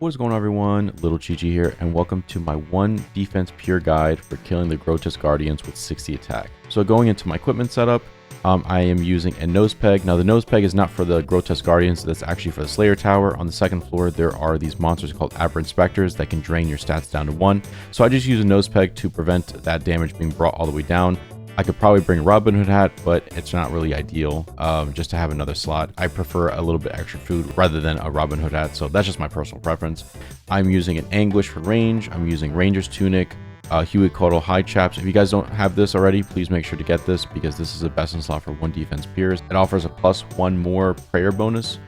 What is going on, everyone? Little Chichi here, and welcome to my one defense pure guide for killing the Grotesque Guardians with 60 attack. So going into my equipment setup, I am using a nose peg. Now the nose peg is not for the Grotesque Guardians, that's actually for the Slayer Tower. On the second floor, there are these monsters called Aberrant Specters that can drain your stats down to 1. So I just use a nose peg to prevent that damage being brought all the way down. I could probably bring a Robin Hood hat, but it's not really ideal just to have another slot. I prefer a little bit extra food rather than a Robin Hood hat, so that's just my personal preference. I'm using an Anguish for range. I'm using Ranger's Tunic, Huey Caudal High Chaps. If you guys don't have this already, please make sure to get this because this is the best in slot for 1 defense peers. It offers a +1 more prayer bonus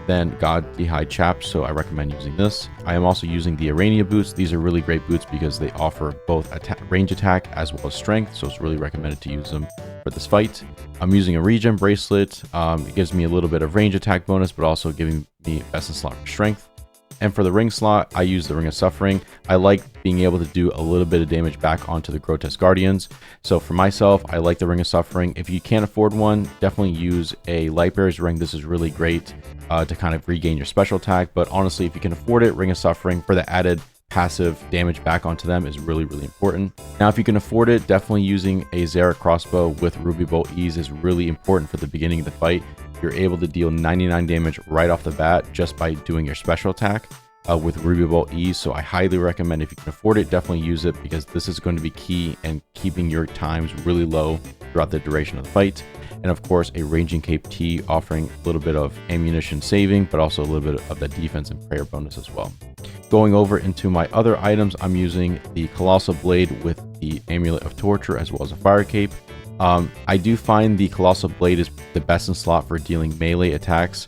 than God the High Chaps, so I recommend using this. I am also using the Arania boots. These are really great boots because they offer both range attack as well as strength, so it's really recommended to use them for this fight. I'm using a regen bracelet. It gives me a little bit of range attack bonus, but also giving me best in slot for strength. And for the ring slot, I use the Ring of Suffering. I like being able to do a little bit of damage back onto the Grotesque Guardians. So for myself, I like the Ring of Suffering. If you can't afford one, definitely use a Lightbearer's Ring. This is really great to kind of regain your special attack. But honestly, if you can afford it, Ring of Suffering for the added passive damage back onto them is really important. Now, if you can afford it, definitely using a Xerath crossbow with Ruby Bolt Ease is really important for the beginning of the fight. You're able to deal 99 damage right off the bat just by doing your special attack with Ruby Bolt Ease. So I highly recommend, if you can afford it, definitely use it because this is going to be key in keeping your times really low throughout the duration of the fight. And of course, a Ranging Cape T offering a little bit of ammunition saving, but also a little bit of the defense and prayer bonus as well. Going over into my other items, I'm using the Colossal Blade with the Amulet of Torture as well as a Fire Cape. I do find the Colossal Blade is the best in slot for dealing melee attacks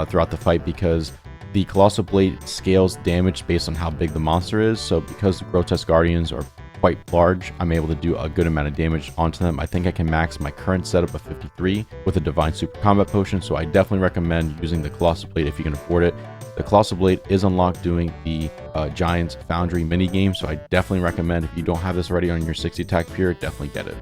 throughout the fight because the Colossal Blade scales damage based on how big the monster is. So because the Grotesque Guardians are quite large, I'm able to do a good amount of damage onto them. I think I can max my current setup of 53 with a Divine Super Combat Potion, so I definitely recommend using the Colossal Blade if you can afford it. The Colossal Blade is unlocked doing the Giants Foundry mini game, so I definitely recommend, if you don't have this already on your 60 attack peer, definitely get it.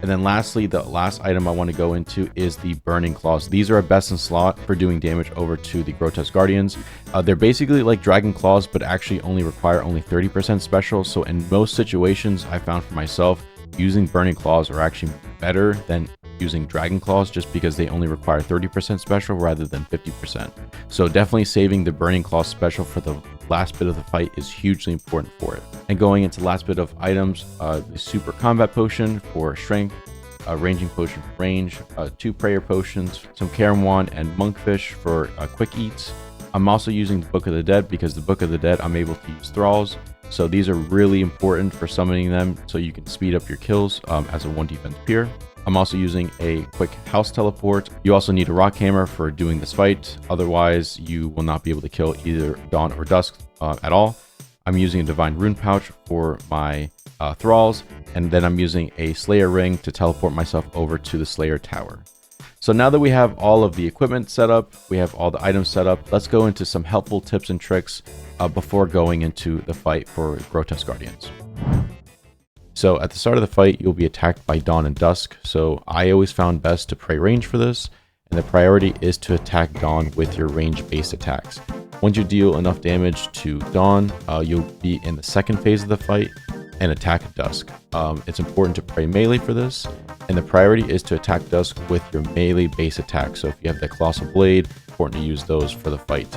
And then lastly, the last item I want to go into is the Burning Claws. These are a best in slot for doing damage over to the Grotesque Guardians. They're basically like Dragon Claws, but actually only require 30% special. So in most situations, I found for myself, using Burning Claws are actually better than using Dragon Claws just because they only require 30% special rather than 50%. So definitely saving the Burning Claws special for the last bit of the fight is hugely important for it. And going into the last bit of items, the Super Combat Potion for strength, a Ranging Potion for range, 2 Prayer Potions, some Karen Wand and Monkfish for quick eats. I'm also using the Book of the Dead because the Book of the Dead, I'm able to use Thralls. So these are really important for summoning them so you can speed up your kills as a 1 defense peer. I'm also using a quick house teleport. You also need a rock hammer for doing this fight. Otherwise, you will not be able to kill either Dawn or Dusk at all. I'm using a Divine Rune Pouch for my Thralls. And then I'm using a Slayer Ring to teleport myself over to the Slayer Tower. So now that we have all of the equipment set up, we have all the items set up, let's go into some helpful tips and tricks before going into the fight for Grotesque Guardians. So at the start of the fight, you'll be attacked by Dawn and Dusk. So I always found best to pray range for this. And the priority is to attack Dawn with your range-based attacks. Once you deal enough damage to Dawn, you'll be in the second phase of the fight and attack Dusk. It's important to pray melee for this. And the priority is to attack Dusk with your melee base attack. So if you have the Colossal Blade, important to use those for the fight.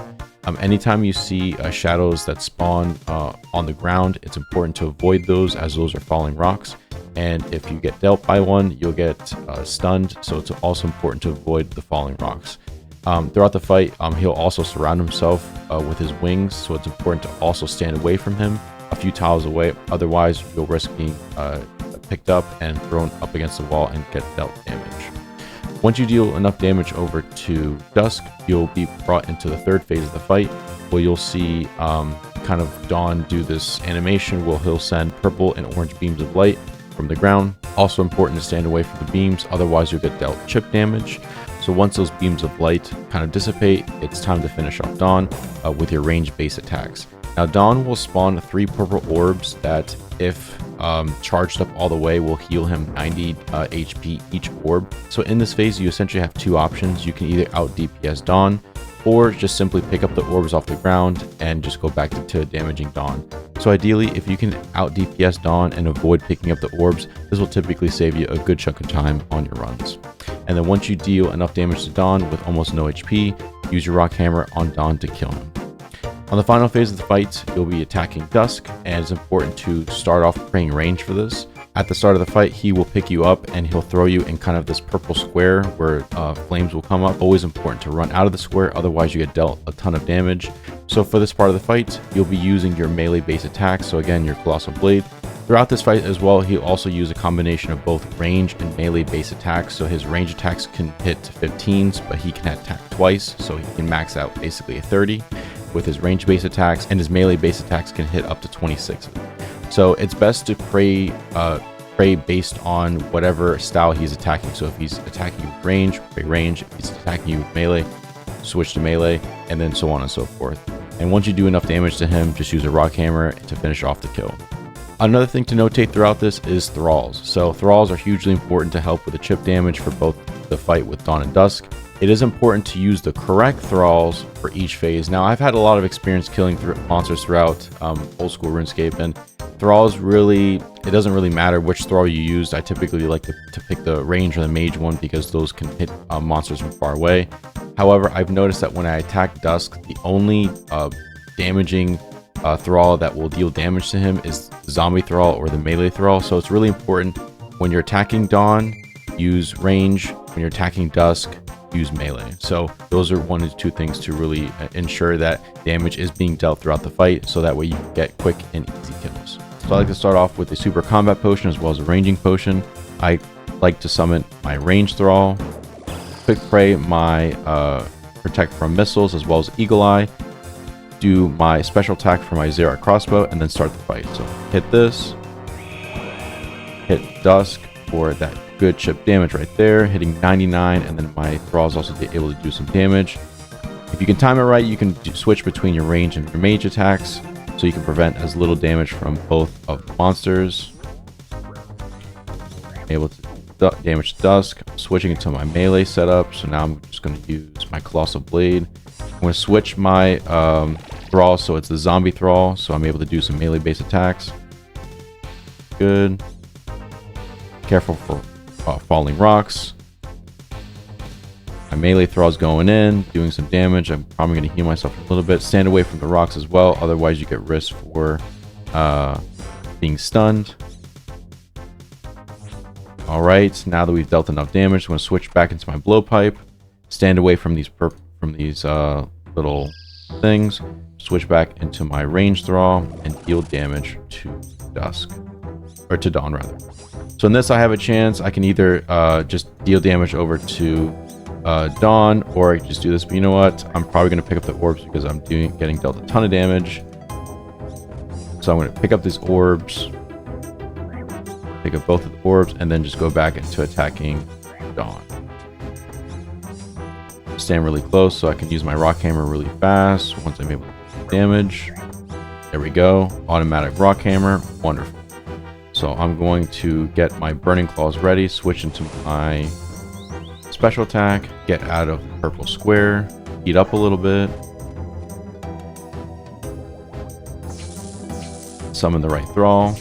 Anytime you see shadows that spawn on the ground, it's important to avoid those as those are falling rocks. And if you get dealt by one, you'll get stunned. So it's also important to avoid the falling rocks. Throughout the fight, he'll also surround himself with his wings. So it's important to also stand away from him a few tiles away. Otherwise, you'll risk being picked up and thrown up against the wall and get dealt damage. Once you deal enough damage over to Dusk, you'll be brought into the third phase of the fight, where you'll see kind of Dawn do this animation where he'll send purple and orange beams of light from the ground. Also important to stand away from the beams, otherwise you'll get dealt chip damage. So once those beams of light kind of dissipate, it's time to finish off Dawn with your range-based attacks. Now Dawn will spawn 3 purple orbs that, if charged up all the way, will heal him 90 HP each orb. So in this phase, you essentially have 2 options. You can either out DPS Dawn or just simply pick up the orbs off the ground and just go back to damaging Dawn. So ideally, if you can out DPS Dawn and avoid picking up the orbs, this will typically save you a good chunk of time on your runs. And then once you deal enough damage to Dawn with almost no HP, use your rock hammer on Dawn to kill him. On the final phase of the fight, you'll be attacking Dusk, and it's important to start off praying range for this. At the start of the fight, he will pick you up and he'll throw you in kind of this purple square where flames will come up. Always important to run out of the square, otherwise you get dealt a ton of damage. So for this part of the fight, you'll be using your melee base attack, so again, your Colossal Blade. Throughout this fight as well, he'll also use a combination of both range and melee base attacks. So his range attacks can hit to 15s, but he can attack twice, so he can max out basically a 30 with his range base attacks, and his melee base attacks can hit up to 26. So it's best to pray based on whatever style he's attacking. So if he's attacking you with range, pray range. If he's attacking you with melee, switch to melee, and then so on and so forth. And once you do enough damage to him, just use a rock hammer to finish off the kill. Another thing to notate throughout this is thralls. So thralls are hugely important to help with the chip damage for both the fight with Dawn and Dusk. It is important to use the correct thralls for each phase. Now, I've had a lot of experience killing monsters throughout Old School RuneScape, and thralls really, it doesn't really matter which thrall you used. I typically like to pick the range or the mage one because those can hit monsters from far away. However, I've noticed that when I attack Dusk, the only damaging thrall that will deal damage to him is the zombie thrall or the melee thrall. So it's really important when you're attacking Dawn, use range. When you're attacking Dusk, use melee. So those are one of two things to really ensure that damage is being dealt throughout the fight, so that way you can get quick and easy kills. So I like to start off with a super combat potion as well as a ranging potion. I like to summon my range thrall, quick pray my protect from missiles as well as eagle eye, do my special attack for my Zera crossbow, and then start the fight. So hit this, hit Dusk for that good chip damage right there, hitting 99, and then my thralls also able to do some damage. If you can time it right, you can switch between your range and your mage attacks, so you can prevent as little damage from both of the monsters. Able to damage Dusk. I'm switching into my melee setup, so now I'm just going to use my Colossal Blade. I'm going to switch my thrall, so it's the zombie thrall, so I'm able to do some melee base attacks. Good. Careful for falling rocks. My melee thrall's going in, doing some damage. I'm probably going to heal myself a little bit. Stand away from the rocks as well, otherwise you get risk for being stunned. Alright, now that we've dealt enough damage, I'm going to switch back into my blowpipe. Stand away from these little things. Switch back into my range thrall and deal damage to Dusk. Or to Dawn, rather. So in this, I have a chance. I can either just deal damage over to Dawn, or I can just do this. But you know what? I'm probably going to pick up the orbs because I'm getting dealt a ton of damage. So I'm going to pick up these orbs. Pick up both of the orbs, and then just go back into attacking Dawn. Stand really close so I can use my rock hammer really fast once I'm able to do damage. There we go. Automatic rock hammer. Wonderful. So I'm going to get my burning claws ready, switch into my special attack, get out of the purple square, heat up a little bit, summon the right thrall,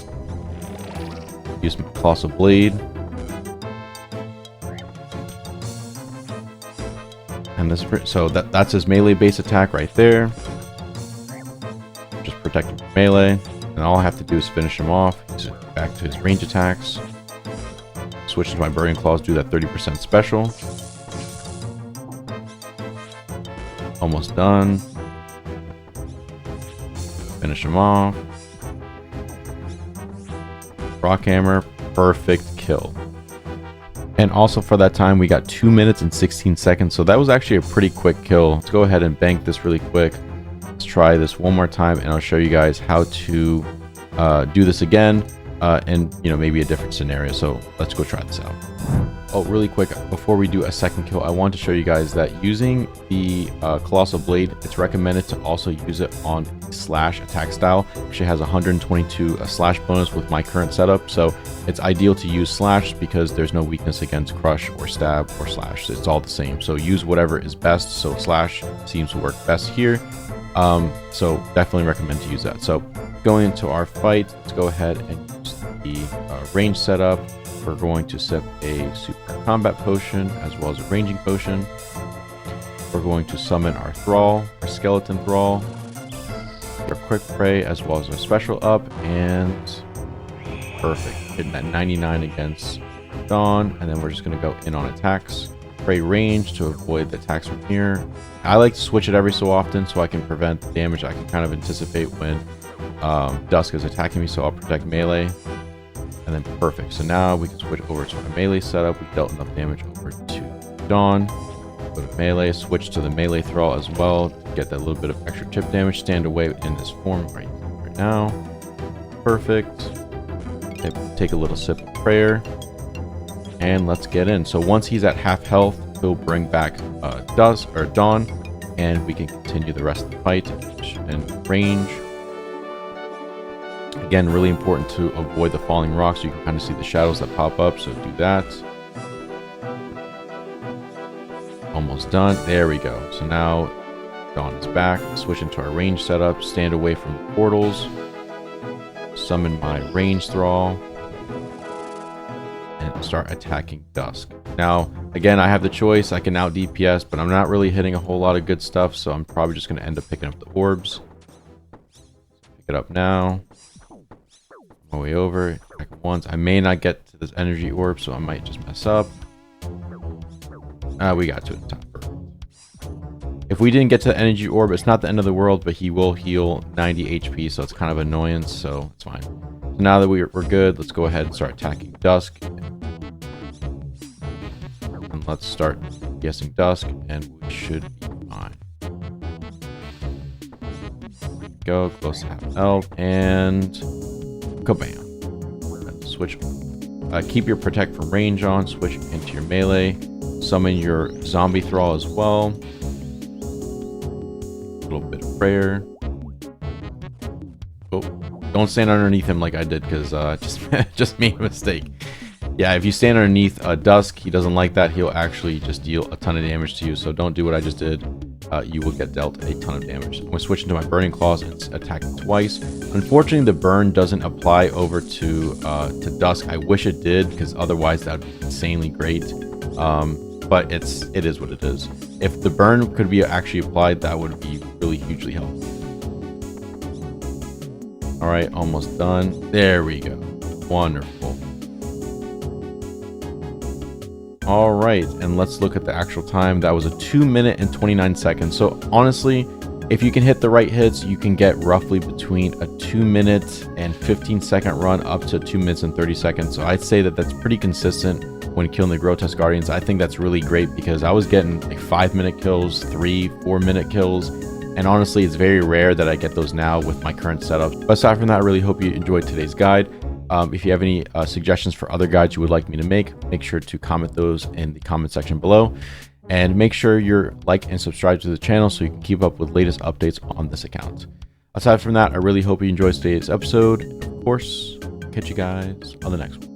use my Colossal Blade, and this, so that's his melee base attack right there. Just protecting melee, and all I have to do is finish him off. He's back to his range attacks. Switch to my burning claws, do that 30% special. Almost done. Finish him off. Rock hammer, perfect kill. And also for that time, we got 2 minutes and 16 seconds. So that was actually a pretty quick kill. Let's go ahead and bank this really quick. Let's try this one more time, and I'll show you guys how to do this again, and maybe a different scenario. So let's go try this out. Oh, really quick, before we do a second kill, I want to show you guys that using the Colossal Blade, it's recommended to also use it on slash attack style. Actually has 122 slash bonus with my current setup, so it's ideal to use slash because there's no weakness against crush or stab or slash. It's all the same, so use whatever is best. So slash seems to work best here, so definitely recommend to use that. So going into our fight, let's go ahead and use the range setup. We're going to sip a super combat potion as well as a ranging potion. We're going to summon our thrall, our skeleton thrall, our quick prey as well as our special up, and perfect. Hitting that 99 against Dawn, and then we're just going to go in on attacks. Prey range to avoid the attacks from here. I like to switch it every so often so I can prevent the damage. I can kind of anticipate when Dusk is attacking me, so I'll protect melee. And then perfect. So now we can switch over to a melee setup. We dealt enough damage over to Dawn. Go to melee, switch to the melee thrall as well. Get that little bit of extra chip damage. Stand away in this form right now. Perfect. Take a little sip of prayer. And let's get in. So once he's at half health, he'll bring back Dusk or Dawn, and we can continue the rest of the fight and range. Again, really important to avoid the falling rocks. You can kind of see the shadows that pop up, so do that. Almost done. There we go. So now Dawn is back. Switch into our range setup. Stand away from the portals. Summon my range thrall. And start attacking Dusk. Now, again, I have the choice. I can out DPS, but I'm not really hitting a whole lot of good stuff, so I'm probably just going to end up picking up the orbs. Pick it up now. My way over, attack once. I may not get to this energy orb, so I might just mess up. We got to the top. If we didn't get to the energy orb, it's not the end of the world, but he will heal 90 HP, so it's kind of annoyance, so it's fine. So now that we're good, let's go ahead and start attacking Dusk. And let's start guessing Dusk, and we should be fine. Go, close to half health, and kabam. Switch. Keep your protect from range on. Switch into your melee. Summon your zombie thrall as well. A little bit of prayer. Oh, don't stand underneath him like I did, because just made a mistake. Yeah, if you stand underneath Dusk, he doesn't like that. He'll actually just deal a ton of damage to you. So don't do what I just did. You will get dealt a ton of damage. I'm going to switch into my Burning Claws and attack twice. Unfortunately, the burn doesn't apply over to Dusk. I wish it did, because otherwise that would be insanely great. But it is what it is. If the burn could be actually applied, that would be really hugely helpful. All right, almost done. There we go. Wonderful. All right, and let's look at the actual time. That was a 2 minute and 29 seconds. So honestly, if you can hit the right hits, you can get roughly between a 2 minute and 15-second run up to 2 minutes and 30 seconds. So I'd say that that's pretty consistent when killing the Grotesque Guardians. I think that's really great, because I was getting like 5-minute kills, 3-4-minute kills, and honestly, it's very rare that I get those now with my current setup. But aside from that, I really hope you enjoyed today's guide. If you have any suggestions for other guides you would like me to make sure to comment those in the comment section below. And make sure you're like and subscribe to the channel so you can keep up with latest updates on this account. Aside from that, I really hope you enjoyed today's episode. Of course, catch you guys on the next one.